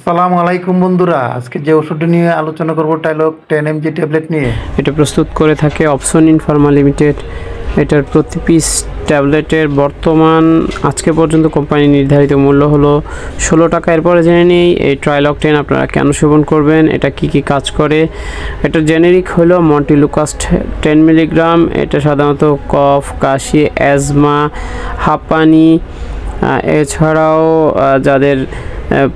আসসালামু আলাইকুম বন্ধুরা, আজকে যে ওষুধটি নিয়ে আলোচনা করব টাইলক 10 mg ট্যাবলেট নিয়ে। এটা প্রস্তুত করে থাকে অপশন ইন ফার্মা লিমিটেড। এটার প্রতি পিস ট্যাবলেটের বর্তমান আজকে পর্যন্ত কোম্পানি নির্ধারিত মূল্য হলো 16 টাকা। এরপরে জেনে নিই এই ট্রাইলক 10 আপনারা কেন সেবন করবেন, এটা কি কি কাজ করে। এটা জেনেরিক হলো মন্টিলুকাস্ট 10 মিলিগ্রাম। এটা সাধারণত কফ, কাশি, অ্যাজমা, হাঁপানি, এছাড়াও যাদের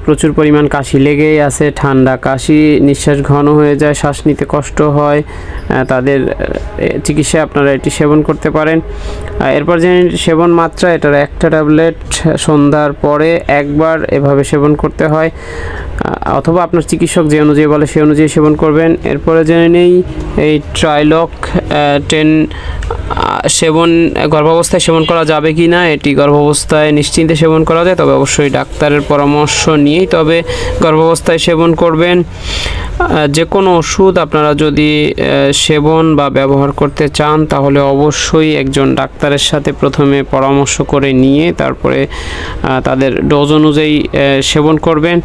প্রচুর পরিমাণ কাশি লেগেই আছে, ঠান্ডা কাশি, নিঃশ্বাস ঘন হয়ে যায়, শ্বাস নিতে কষ্ট হয়, তাদের চিকিৎসায় আপনারা এটি সেবন করতে পারেন। এরপর যে সেবন মাত্রা, এটার একটা ট্যাবলেট সন্ধ্যার পরে একবার এভাবে সেবন করতে হয়, অথবা আপনার চিকিৎসক যে অনুযায়ী বলে সেই অনুযায়ী সেবন করবেন। এরপরে জেনে নেই এই ট্রাইলক 10 সেবন গর্ভাবস্থায় সেবন করা যাবে কি না। এটি গর্ভাবস্থায় নিশ্চিন্তে সেবন করা যায়, তবে অবশ্যই ডাক্তারের পরামর্শ নিয়েই তবে গর্ভাবস্থায় সেবন করবেন। যে কোনো ওষুধ আপনারা যদি সেবন বা ব্যবহার করতে চান তাহলে অবশ্যই একজন ডাক্তারের সাথে প্রথমে পরামর্শ করে নিয়ে তারপরে তাদের ডোজ অনুযায়ী সেবন করবেন।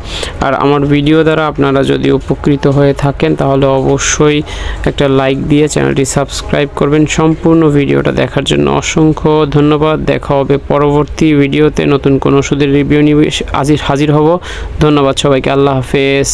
আর আমার ভিডিও দ্বারা আপনারা যদি উপকৃত হয়ে থাকেন তাহলে অবশ্যই একটা লাইক দিয়ে চ্যানেলটি সাবস্ক্রাইব করবেন। সম্পূর্ণ ভিডিওটা দেখার জন্য অসংখ্য ধন্যবাদ। দেখা হবে পরবর্তী ভিডিওতে, নতুন কোনো ওষুধের রিভিউ নিয়ে হাজির হব। ধন্যবাদ সবাইকে, আল্লাহ হাফেজ।